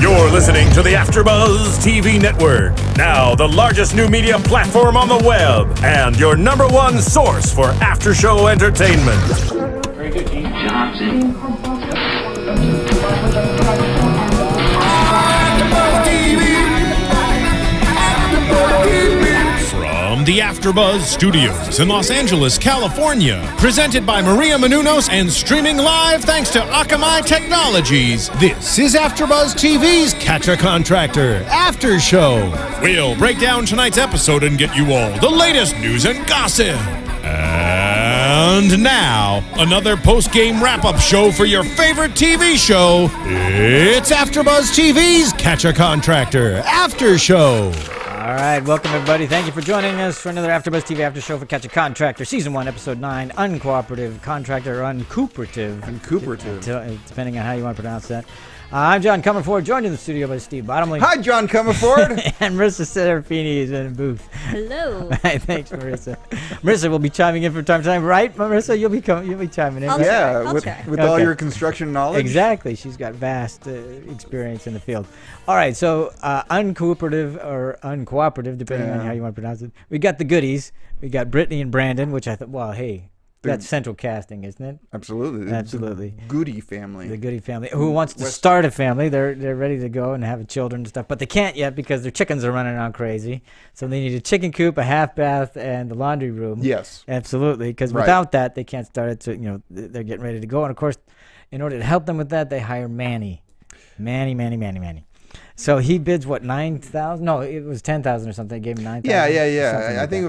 You're listening to the AFTERBUZZ TV network, now the largest new media platform on the web, and your #1 source for after-show entertainment. Very good, Gene Johnson. From the AFTERBUZZ Studios in Los Angeles, California, presented by Maria Menounos and streaming live thanks to Akamai Technologies, this is AFTERBUZZ TV's Catch A Contractor After Show. We'll break down tonight's episode and get you all the latest news and gossip. And now, another post-game wrap-up show for your favorite TV show. It's AFTERBUZZ TV's Catch A Contractor After Show. All right, welcome everybody. Thank you for joining us for another AFTERBUZZ TV After Show for Catch A Contractor, Season 1, Episode 9, Uncooperative Contractor, or Uncooperative. Uncooperative. Depending on how you want to pronounce that. I'm John Comerford, joined in the studio by Steve Bottomley. Hi, John Comerford. And Marissa Serafini is in the booth. Hello. Thanks, Marissa. Marissa will be chiming in from time to time, right, Marissa? You'll be chiming in. I'll Right? Yeah, I'll with try. all your construction knowledge. Exactly. She's got vast experience in the field. All right, so uncooperative or uncooperative, depending on how you want to pronounce it. We got the goodies. We got Brittany and Brandon, which I thought, well, hey, that's central casting, isn't it? Absolutely. Absolutely. The Goody family. The Goody family, who wants to start a family. They're ready to go and have children and stuff, but they can't yet because their chickens are running around crazy. So they need a chicken coop, a half bath, and the laundry room. Yes. Absolutely, because without that, they can't start it. So, you know, they're getting ready to go. And, of course, in order to help them with that, they hire Manny. Manny. So he bids what, 9,000? No, it was 10,000 or something. They gave him 9,000. Yeah. I think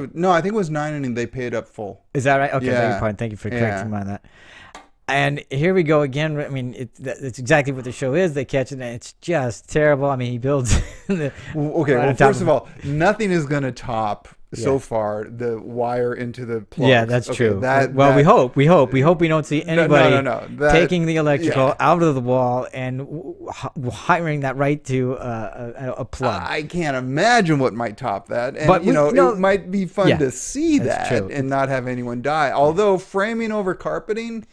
it was 9, and they paid up full. Is that right? Okay, Yeah. beg your pardon. Thank you for correcting me on that. And here we go again. I mean, it's exactly what the show is. They catch it, and it's just terrible. I mean, he builds. Well, first of all, nothing is going to top so far the wire into the plugs. Yeah, that's true. We hope. We hope we don't see anybody no. taking the electrical out of the wall and hiring that right to a plug. I can't imagine what might top that. And, But it might be fun to see that's that true. and not have anyone die. Although framing over carpeting,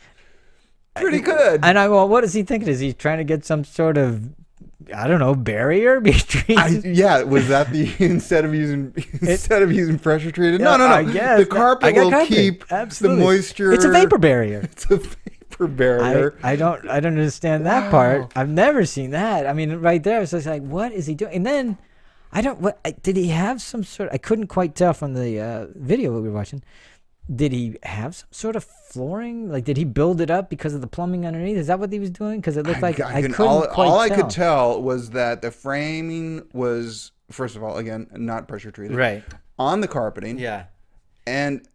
pretty good. And what is he thinking? Is he trying to get some sort of, I don't know, barrier between? Was that the instead of using pressure treated? No. I guess the carpet will keep the moisture. It's a vapor barrier. It's a vapor barrier. I don't understand that part. I've never seen that. I mean, right there, so it's like, what is he doing? And then did he have some sort? I couldn't quite tell from the video that we were watching. Did he have some sort of flooring? Like, did he build it up because of the plumbing underneath? Is that what he was doing? Because it looked like I couldn't quite tell. All I could tell was that the framing was, first of all, again, not pressure treated. Right. On the carpeting. Yeah. And,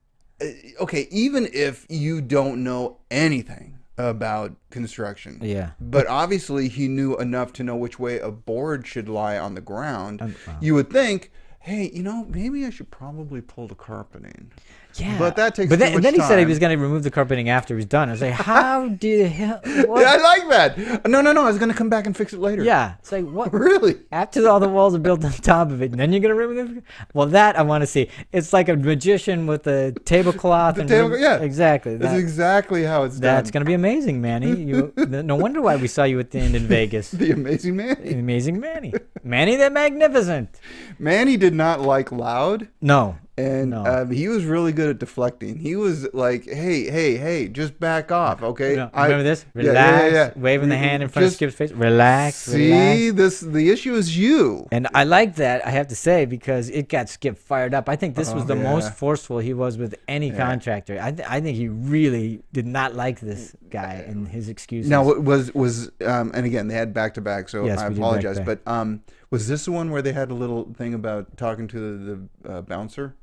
okay, even if you don't know anything about construction. Yeah. But obviously he knew enough to know which way a board should lie on the ground. You would think, hey, maybe I should probably pull the carpeting. Yeah, but that takes too much then he said he time. was going to remove the carpeting after he was done. I was like, how did hell? Yeah, I like that. No. I was going to come back and fix it later. Yeah, it's like, what? Really? After all the walls are built on top of it, and then you're going to remove it? Well, that I want to see. It's like a magician with a tablecloth. Yeah, exactly. That's exactly how it's done. That's going to be amazing, Manny. No wonder why we saw you at the end in Vegas. The amazing Manny. The amazing Manny. Manny the Magnificent. Manny did not like loud. No. And he was really good at deflecting. He was like, hey, just back off, okay? Remember this? Relax. Yeah. Waving the hand in front of Skip's face. Relax. See, the issue is you. And I like that, I have to say, because it got Skip fired up. I think this was the most forceful he was with any contractor. I think he really did not like this guy and his excuses. Now, and again, they had back-to-back, so yes, I apologize. But was this the one where they had a little thing about talking to the bouncer?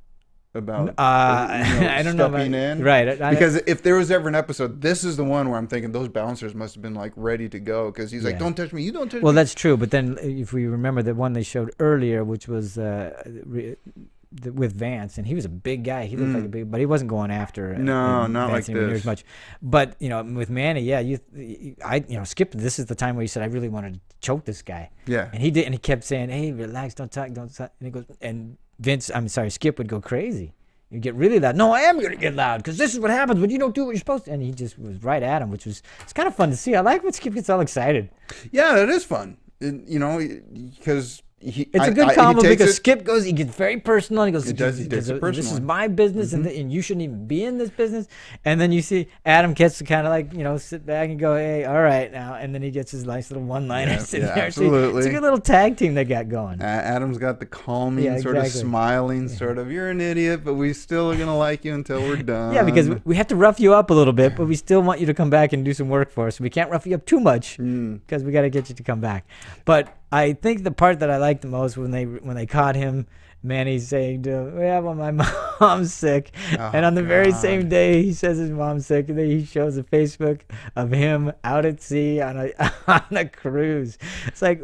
About I don't know stepping in, right? Because if there was ever an episode, this is the one where I'm thinking those bouncers must have been like ready to go because he's like, "Don't touch me, you don't touch me." Well, that's true. But then, if we remember the one they showed earlier, which was with Vance, and he was a big guy. He looked like a big, but he wasn't going after. No, not Vance like this. as much. But with Manny, Skip. This is the time where he said, "I really wanted to choke this guy." Yeah, and he did, and he kept saying, "Hey, relax, don't talk." And he goes, and Skip would go crazy. You'd get really loud. No, I am going to get loud because this is what happens when you don't do what you're supposed to. And he just was right at him, it's kind of fun to see. I like when Skip gets all excited. Yeah, that is fun. You know, because it's a good combo because Skip goes, he gets very personal. And he goes, takes it this is my business, and you shouldn't even be in this business. And then you see Adam gets to kind of like, you know, sit back and go, hey, all right now. And then he gets his nice little one-liner sitting there. Absolutely. So it's a good little tag team they got going. Adam's got the calming, sort of smiling, sort of, you're an idiot, but we still are going to like you until we're done. Yeah, because we have to rough you up a little bit, but we still want you to come back and do some work for us. We can't rough you up too much because we got to get you to come back. But I think the part that I liked the most when they caught him, Manny's saying to him, yeah, well, my mom's sick. And on the very same day he says his mom's sick, and then he shows a Facebook of him out at sea on a cruise. It's like,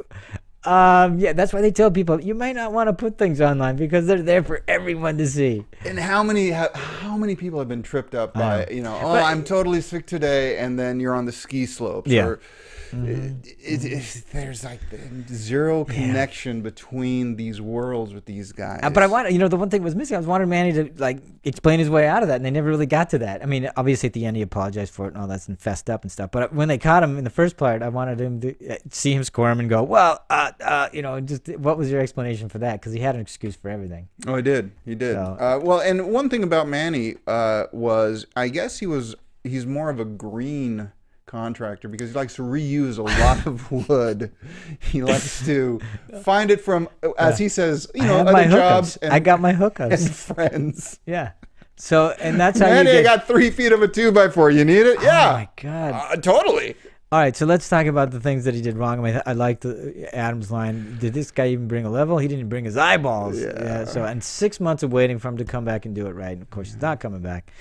yeah, that's why they tell people you might not want to put things online because they're there for everyone to see. And how many people have been tripped up by, you know, oh, I'm totally sick today, and then you're on the ski slopes. Yeah. Or, there's like zero connection between these worlds with these guys. But I wanted, you know, the one thing that was missing, I was wanting Manny to like explain his way out of that, and they never really got to that. I mean, obviously at the end he apologized for it and all that's and fessed up and stuff. But when they caught him in the first part, I wanted him to see him squirm and go, well, you know, just what was your explanation for that? Because he had an excuse for everything. Oh, he did. He did. So, well, and one thing about Manny was, I guess he's more of a green contractor because he likes to reuse a lot of wood. He likes to find it from, as he says, you know, other jobs. I got my hookups and friends. Yeah. So, and that's how Manny, I got 3 feet of a 2x4. You need it? Yeah. Oh my God. Totally. All right, so let's talk about the things that he did wrong. I mean, I liked Adam's line. Did this guy even bring a level? He didn't bring his eyeballs. Yeah. So, and 6 months of waiting for him to come back and do it right. And of course, he's not coming back.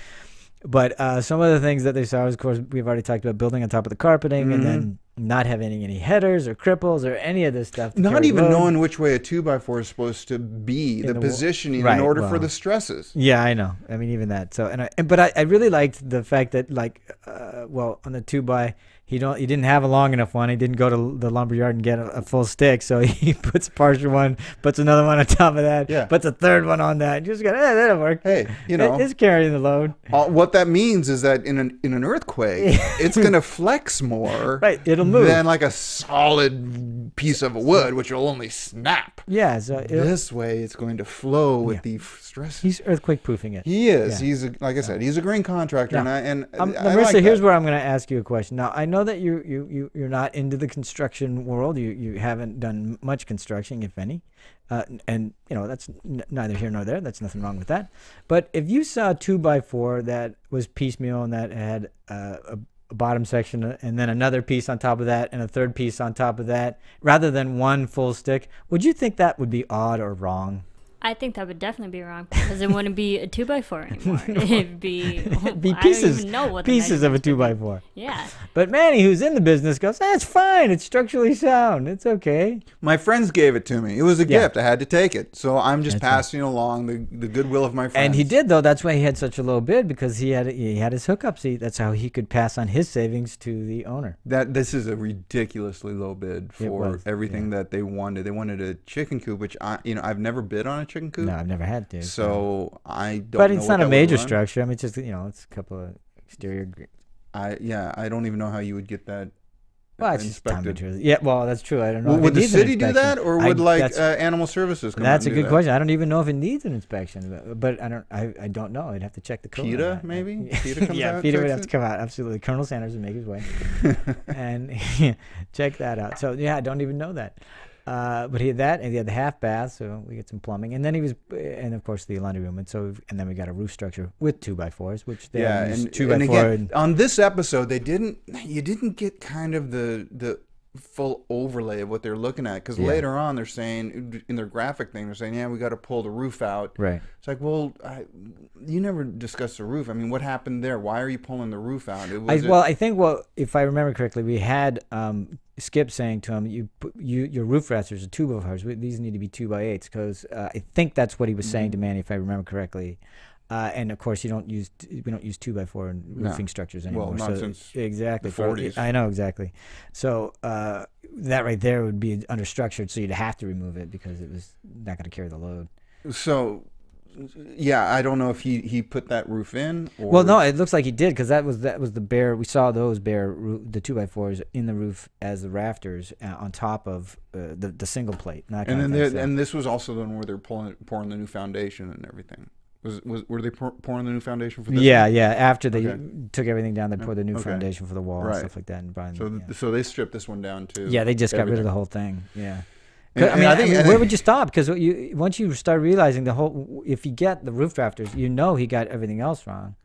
But some of the things that they saw was, of course, we've already talked about building on top of the carpeting and then not having any headers or cripples or any of this stuff. Not even knowing which way a 2x4 is supposed to be, the positioning in order for the stresses. Yeah, I know. I mean, even that. So, but I really liked the fact that, like, well, on the 2x, he didn't have a long enough one. He didn't go to the lumberyard and get a full stick. So he puts a partial one, puts another one on top of that, puts a third one on that. Just go, that'll work. Hey, you know, it's carrying the load. What that means is that in an earthquake, it's going to flex more. Right, it'll move. Than like a solid piece of wood, which will only snap. Yeah. So this way, it's going to flow with the stress. He's earthquake proofing it. He is. Yeah. He's like I said, he's a green contractor, and Marissa, like here's where I'm going to ask you a question. Now, I know that you're not into the construction world. You haven't done much construction, if any, and you know that's neither here nor there. That's nothing wrong with that. But if you saw a 2x4 that was piecemeal and that had a bottom section and then another piece on top of that and a third piece on top of that, rather than one full stick, would you think that would be odd or wrong? I think that would definitely be wrong because it wouldn't be a 2x4 anymore. It'd be pieces. I don't even know what pieces of a 2x4. Yeah. But Manny, who's in the business, goes, "That's fine. It's structurally sound. It's okay." My friends gave it to me. It was a gift. I had to take it. So I'm just passing along the goodwill of my friends. And he did, though. That's why he had such a low bid, because he had his hookups. That's how he could pass on his savings to the owner. This is a ridiculously low bid for everything that they wanted. They wanted a chicken coop, which I've never bid on a chicken coop. No, I've never had to. So I don't. But it's not a major structure. I mean, it's just it's a couple of exterior. I don't even know how you would get that. Well, it's inspected. Yeah, well, that's true. I don't know. Would the city do that, or would animal services come That's out and a good question. I don't even know if it needs an inspection, but I don't know. I'd have to check the code. PETA, maybe? PETA comes out? PETA would have to come out. Absolutely. Colonel Sanders would make his way and check that out. So yeah, I don't even know that. But he had that, and he had the half bath, so we get some plumbing, and then and of course the laundry room, and then we got a roof structure with 2x4s, which they use 2x4. And again, on this episode, you didn't get kind of the full overlay of what they're looking at, because later on they're saying in their graphic thing, they're saying, yeah, we got to pull the roof out. Right. It's like, well, you never discussed the roof. I mean, what happened there? Why are you pulling the roof out? I think if I remember correctly, we had Skip saying to him, your roof rafters are 2x4s. These need to be 2x8s, because I think that's what he was saying to Manny, if I remember correctly. And of course, we don't use 2x4 in roofing structures anymore. Well, not since exactly the 40s. I know exactly. So that right there would be understructured, so you'd have to remove it because it was not going to carry the load. So Yeah, I don't know if he put that roof in. Or... Well, no, it looks like he did, because that was the bare. We saw those bare the 2x4s in the roof as the rafters on top of the single plate. And this was also the one where they're pouring the new foundation and everything. Were they pouring the new foundation for this? Yeah, one? yeah. After they took everything down, they poured the new Okay. foundation for the wall and Right. stuff like that. And So they stripped this one down too. yeah, they just got rid of Everything. the whole thing. Yeah. And I think mean, where would you stop? Because once you start realizing if you get the roof rafters, you know he got everything else wrong.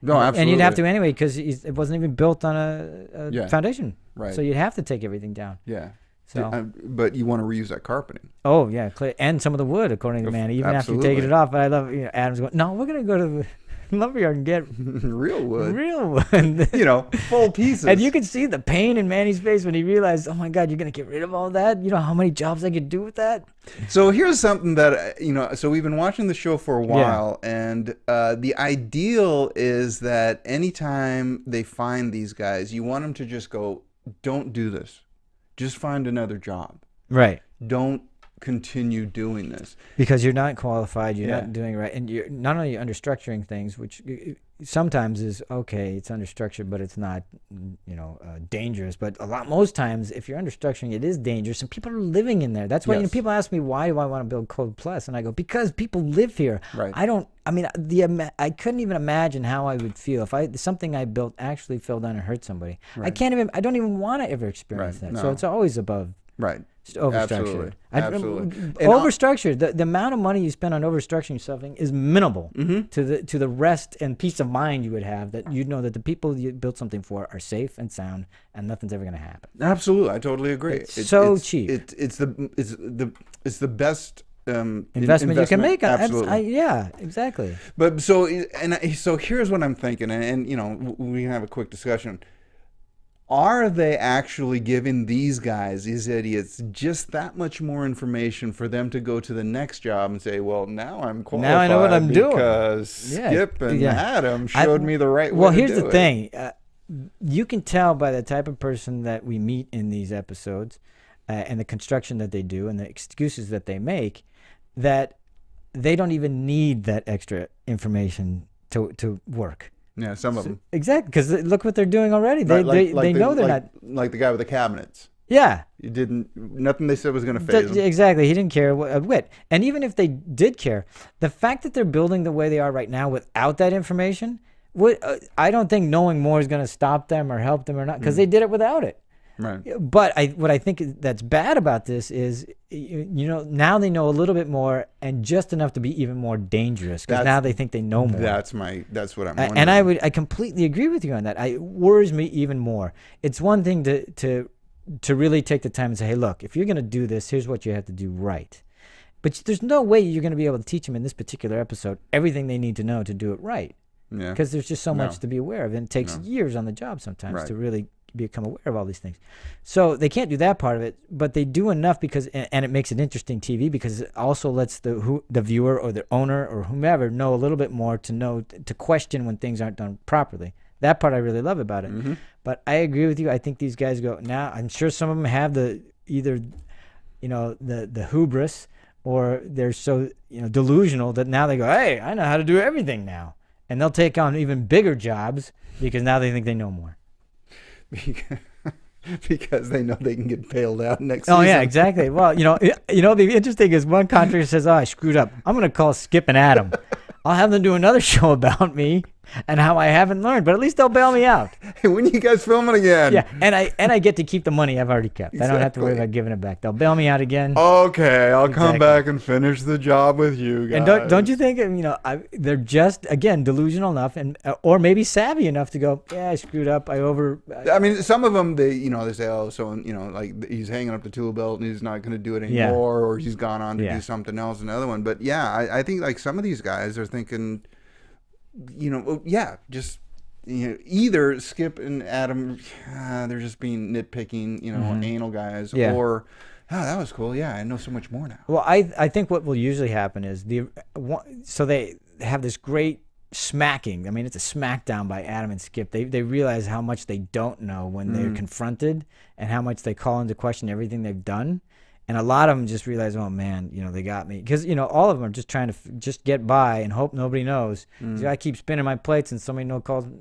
No, absolutely. And you'd have to anyway, because it wasn't even built on a foundation. Right. So you'd have to take everything down. Yeah. So. But you want to reuse that carpeting. Oh yeah, and some of the wood, according to Manny, even after taking it off. But I love, Adam's going, no, we're gonna go to the lumberyard and get real wood. Real wood. Full pieces. And you can see the pain in Manny's face when he realized, oh my God, you're gonna get rid of all that. You know how many jobs I could do with that. So here's something that so we've been watching the show for a while, and the ideal is that anytime they find these guys, you want them to just go, don't do this. Just find another job. Right. Don't continue doing this. Because you're not qualified, you're not doing it right. And you're not only understructuring things, which sometimes is okay, it's understructured, but it's not, dangerous. But most times, if you're understructuring, it is dangerous, and people are living in there. That's why people ask me, why do I want to build Code Plus? And I go, because people live here. Right. I couldn't even imagine how I would feel if something I built actually fell down and hurt somebody. Right. I don't even want to ever experience that. No. So it's always above. Right. Overstructured. Absolutely. Overstructured. The amount of money you spend on overstructuring something is minimal to the rest and peace of mind you would have, that you know that the people you built something for are safe and sound and nothing's ever going to happen. Absolutely, I totally agree. It's so cheap. It's the best investment you can make. Absolutely. Yeah, exactly. But so here's what I'm thinking, and we can have a quick discussion. Are they actually giving these guys, these idiots, just that much more information for them to go to the next job and say, well, now I'm qualified. Now I know what I'm doing. Because Skip and Adam showed me the right way Well, to here's do the it. thing. You can tell by the type of person that we meet in these episodes and the construction that they do and the excuses that they make, that they don't even need that extra information to work. Yeah, some of them. Exactly, because look what they're doing already. They know they're not. Like the guy with the cabinets. Yeah. Nothing they said was going to faze him. Exactly. He didn't care a whit. And even if they did care, the fact that they're building the way they are right now without that information, I don't think knowing more is going to stop them or help them or not, because they did it without it. Right. But what I think that's bad about this is, now they know a little bit more and just enough to be even more dangerous, because now they think they know more. That's what I'm wondering. And I completely agree with you on that. It worries me even more. It's one thing to really take the time and say, hey, look, if you're going to do this, here's what you have to do right. But there's no way you're going to be able to teach them in this particular episode everything they need to know to do it right. Yeah. Because there's just so much to be aware of, and it takes years on the job sometimes to really become aware of all these things. So they can't do that part of it, but they do enough and it makes it interesting TV, because it also lets the viewer or the owner or whomever know a little bit more to question when things aren't done properly. That part I really love about it. But I agree with you. I think these guys go, now I'm sure some of them have the hubris, or they're so delusional that now they go, hey, I know how to do everything now. And they'll take on even bigger jobs because now they think they know more. Because they know they can get bailed out next season. Oh yeah, exactly. Well, the interesting is one contractor says, "Oh, I screwed up. I'm going to call Skip and Adam. I'll have them do another show about me and how I haven't learned, but at least they'll bail me out." Hey, when you guys filming again? Yeah, and I get to keep the money I've already kept. I don't have to worry about giving it back. They'll bail me out again. Okay, I'll come back and finish the job with you guys. And don't you think they're just, again, delusional enough, and or maybe savvy enough to go, yeah, I screwed up. I mean, some of them they say, oh, so like he's hanging up the tool belt and he's not going to do it anymore, or he's gone on to do something else. Another one, but yeah, I think like some of these guys are thinking, just either Skip and Adam, they're just being nitpicking, anal guys, or that was cool. Yeah, I know so much more now. Well, I think what will usually happen is so they have this great smacking. I mean, it's a smackdown by Adam and Skip. They realize how much they don't know when they're confronted, and how much they call into question everything they've done. And a lot of them just realize, oh man, you know, they got me, because you know all of them are just trying to just get by and hope nobody knows. So I keep spinning my plates, and somebody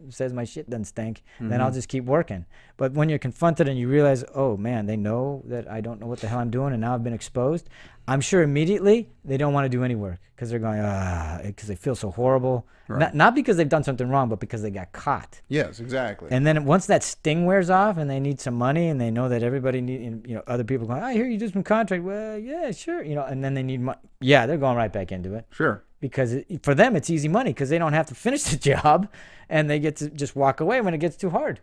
says my shit doesn't stink, then I'll just keep working. But when you're confronted and you realize, oh man, they know that I don't know what the hell I'm doing, and now I've been exposed, I'm sure immediately they don't want to do any work because they're going, because they feel so horrible. Right. Not because they've done something wrong, but because they got caught. Yes, exactly. And then once that sting wears off, and they need some money, and they know that everybody need, you know, other people going, I hear you do some contract. Well, yeah, sure, you know, and then they need money. Yeah, they're going right back into it. Sure. Because for them, it's easy money because they don't have to finish the job, and they get to just walk away when it gets too hard.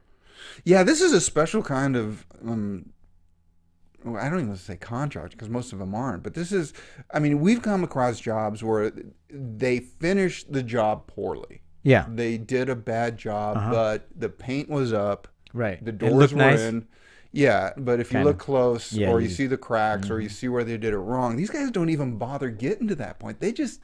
Yeah, this is a special kind of. Well, I don't even say contract because most of them aren't, but this is, I mean, we've come across jobs where they finished the job poorly. Yeah. They did a bad job, but the paint was up. Right. The doors were in. Yeah, but if you look close or you see the cracks or you see where they did it wrong, these guys don't even bother getting to that point. They just,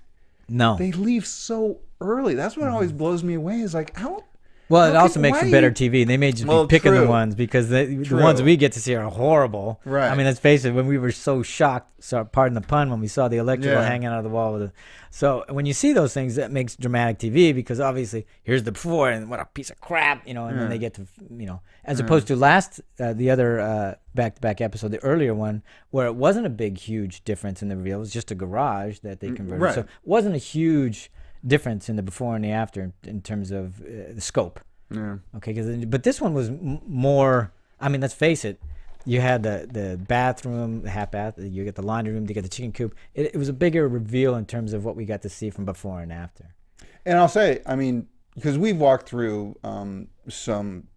they leave so early. That's what always blows me away is like, how... Well, it also makes for better TV. They may just be picking the ones because the ones we get to see are horrible. Right. I mean, let's face it. When we were so shocked, pardon the pun, when we saw the electrical hanging out of the wall with so when you see those things, that makes dramatic TV because obviously here's the before and what a piece of crap, you know, and then they get to, you know, as opposed to the other back-to-back episode, the earlier one, where it wasn't a big, huge difference in the reveal. It was just a garage that they converted. Right. So it wasn't a huge difference in the before and the after in terms of the scope. Yeah. Okay, but this one was more, I mean, let's face it, you had the bathroom, the half bath, you get the laundry room, you get the chicken coop. It was a bigger reveal in terms of what we got to see from before and after. And I'll say, I mean, because we've walked through some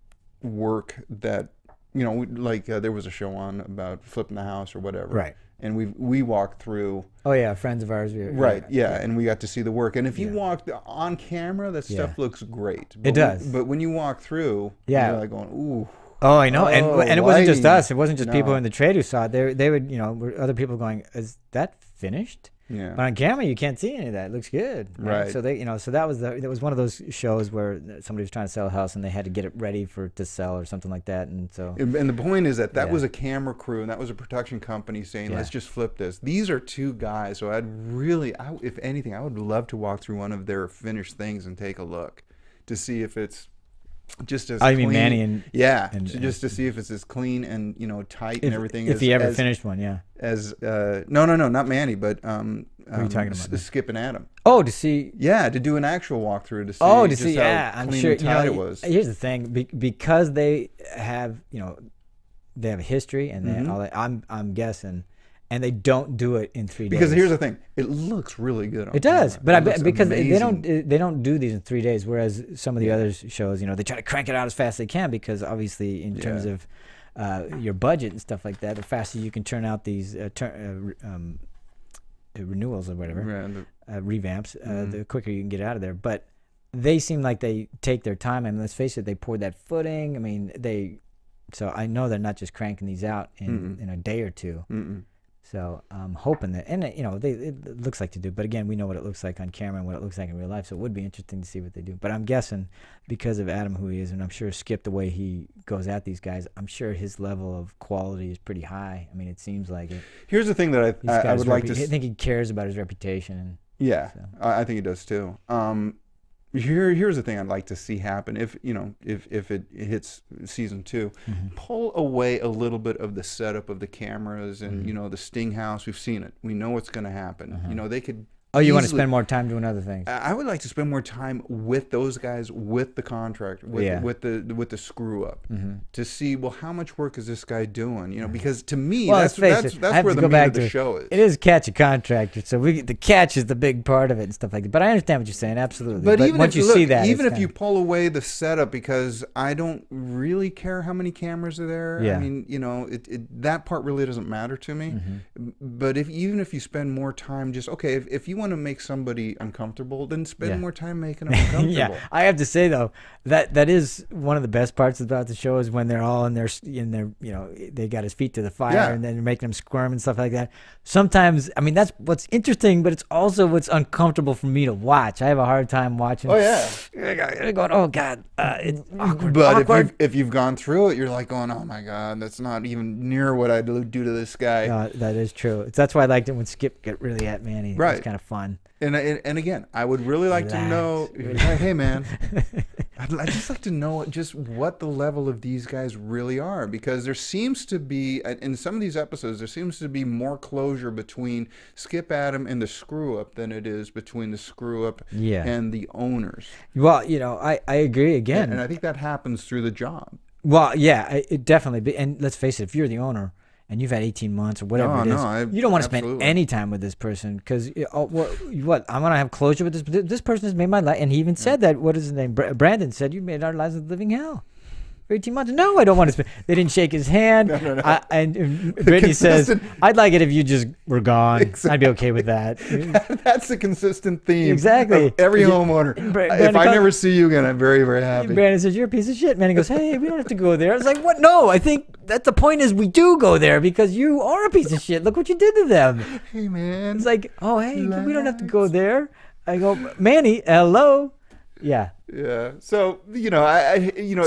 work that, you know, like there was a show on about flipping the house or whatever. Right. And we walked through. Oh yeah, friends of ours. Right, yeah, and we got to see the work. And if you walked on camera, that stuff looks great. But it does. But when you walk through, you're like going, ooh. Oh, I know, and it wasn't just us. It wasn't just people in the trade who saw it. They would, you know, other people going, is that finished? Yeah. But on camera, you can't see any of that. It looks good. Right. So they, you know, so that was one of those shows where somebody was trying to sell a house and they had to get it ready to sell or something like that. And so. And the point is that was a camera crew and that was a production company saying, let's just flip this. These are two guys. So if anything, I would love to walk through one of their finished things and take a look to see if it's just as clean. You mean Manny and just to see if it's as clean and, you know, tight and everything. If he ever finished one, yeah. No, not Manny, but what are you talking about? Skip and Adam. Oh, to see. Yeah, to do an actual walkthrough to see. How I'm clean sure. and tight it was. Here's the thing, because they have, you know, they have a history and all that. I'm guessing. And they don't do it in 3 days. Because here's the thing, it looks really good on It does, camera. but because they don't do these in 3 days. Whereas some of the other shows, you know, they try to crank it out as fast as they can because obviously in terms of your budget and stuff like that, the faster you can turn out these renewals or whatever, revamps, the quicker you can get out of there. But they seem like they take their time, and let's face it, they poured that footing. I mean, so I know they're not just cranking these out in a day or two. So I'm hoping that, and you know, it looks like to do, but again, we know what it looks like on camera and what it looks like in real life, so it would be interesting to see what they do. But I'm guessing because of Adam, who he is, and I'm sure Skip, the way he goes at these guys, I'm sure his level of quality is pretty high. I mean, it seems like it. Here's the thing that I would like to. I think he cares about his reputation. I think he does too. Here's the thing I'd like to see happen if it hits season 2, pull away a little bit of the setup of the cameras and you know, the Sting house. We've seen it. We know what's going to happen. You know, they could. Oh, you want to spend more time doing other things? I would like to spend more time with those guys, with the contractor, with the screw up, to see, well, how much work is this guy doing? You know, because to me, that's where the meat of the show is. It is Catch A Contractor, so the catch is the big part of it and stuff like that. But I understand what you're saying, absolutely. But even once you see that, even if you pull away the setup, because I don't really care how many cameras are there. I mean, you know, that part really doesn't matter to me. But even if you spend more time, just if you want to make somebody uncomfortable, then spend more time making them uncomfortable. Yeah, I have to say though that is one of the best parts about the show is when they're all in their they got his feet to the fire and then you're making them squirm and stuff like that. Sometimes, I mean, that's what's interesting, but it's also what's uncomfortable for me to watch. I have a hard time watching. Oh yeah, going, oh God, it's awkward. But if you've gone through it, you're like going, oh my God, that's not even near what I'd do to this guy. That is true. That's why I liked it when Skip got really at Manny. Right. It's kind of fun. And again, I would really like to know, hey man, I'd just like to know just what the level of these guys really are, because there seems to be, in some of these episodes, there seems to be more closure between Skip Adam and the screw up than it is between the screw up and the owners. Well, I agree again. And I think that happens through the job. Well, yeah, it definitely. And let's face it, if you're the owner, and you've had 18 months or whatever it is, you don't want to spend any time with this person because what I'm gonna have closure with this. This person has made my life, and he even said that. What is his name? Brandon said you made our lives a living hell. 18 months. No, I don't want to spend. They didn't shake his hand. No. And Brittany says, "I'd like it if you just were gone. Exactly. I'd be okay with that." That's a consistent theme. Exactly. Of every homeowner. If I never see you again, I'm very, very happy. Brandon says, "You're a piece of shit, man." He goes, "Hey, we don't have to go there." I was like, "What? No, I think that the point is we do go there because you are a piece of shit. Look what you did to them." Hey, man. It's like, oh, hey, we don't have to go there. I go, Manny, hello. Yeah. Yeah. So, So you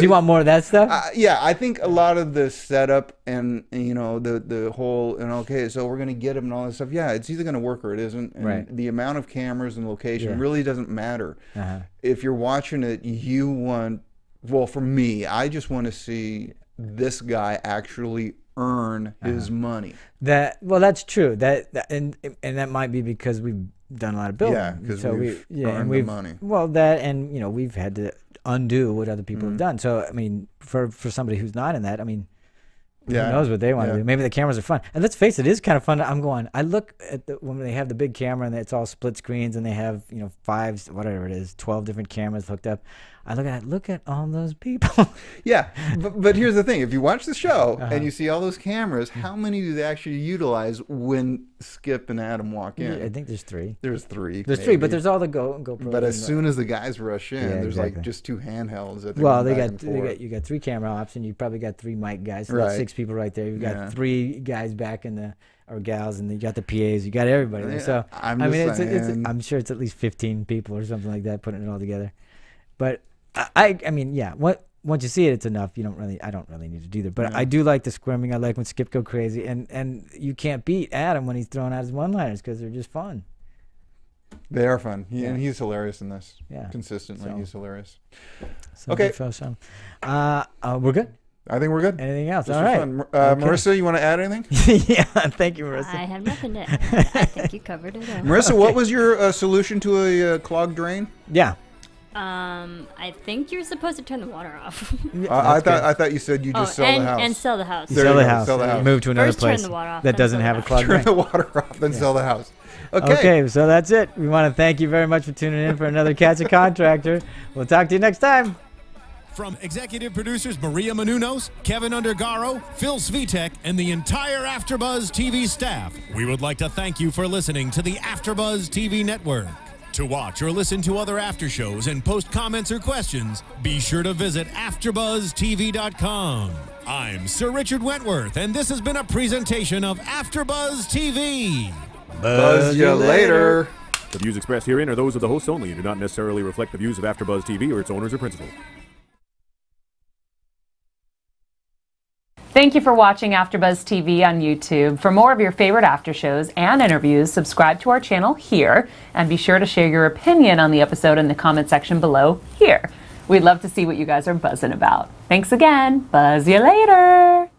want more of that stuff? Yeah, I think a lot of the setup and the whole okay, so we're gonna get him and all this stuff. Yeah, it's either gonna work or it isn't. And the amount of cameras and location really doesn't matter. If you're watching it, you want. Well, for me, I just want to see this guy actually earn his money. That's true. And that might be because we've done a lot of building. Yeah, because we've earned the money. Well, that and we've had to undo what other people have done. So I mean, for somebody who's not in that, I mean, who knows what they want to do? Maybe the cameras are fun. And let's face it is kind of fun. I look at when they have the big camera and it's all split screens and they have 12 different cameras hooked up. I look at all those people. Yeah, but here's the thing: if you watch the show and you see all those cameras, how many do they actually utilize when Skip and Adam walk in? I think there's 3. There's 3. There's maybe 3, but there's all the GoPro. But as soon as the guys rush in, there's like just 2 handhelds. You got 3 camera ops, and you probably got 3 mic guys. So that's 6 people right there. You got 3 guys back in or gals, and you got the PAs. You got everybody there. So I'm sure it's at least 15 people or something like that putting it all together. But I mean, once you see it, it's enough. I don't really need to do that. But I do like the squirming. I like when Skip go crazy, and you can't beat Adam when he's throwing out his one-liners because they're just fun. They are fun, and he's hilarious in this. Yeah, consistently, he's hilarious. Okay, we're good. I think we're good. Anything else? This all right. Fun. Marissa, you want to add anything? Yeah, thank you, Marissa. I have nothing to add. I think you covered it all. Marissa, what was your solution to a clogged drain? Yeah. I think you're supposed to turn the water off. I thought you said you just sell the house. And sell the house. Sell the house. Move to another place turn the water off, that doesn't have a clogged drain. Turn the water off, then sell the house. Okay, so that's it. We want to thank you very much for tuning in for another Catch A Contractor. We'll talk to you next time. From executive producers Maria Menounos, Kevin Undergaro, Phil Svitek, and the entire AfterBuzz TV staff, we would like to thank you for listening to the AfterBuzz TV network. To watch or listen to other after shows and post comments or questions, be sure to visit AfterBuzzTV.com. I'm Sir Richard Wentworth, and this has been a presentation of AfterBuzz TV. Buzz you later. The views expressed herein are those of the hosts only and do not necessarily reflect the views of AfterBuzz TV or its owners or principals. Thank you for watching AfterBuzz TV on YouTube. For more of your favorite after shows and interviews, subscribe to our channel here, and be sure to share your opinion on the episode in the comment section below here. We'd love to see what you guys are buzzing about. Thanks again. Buzz you later.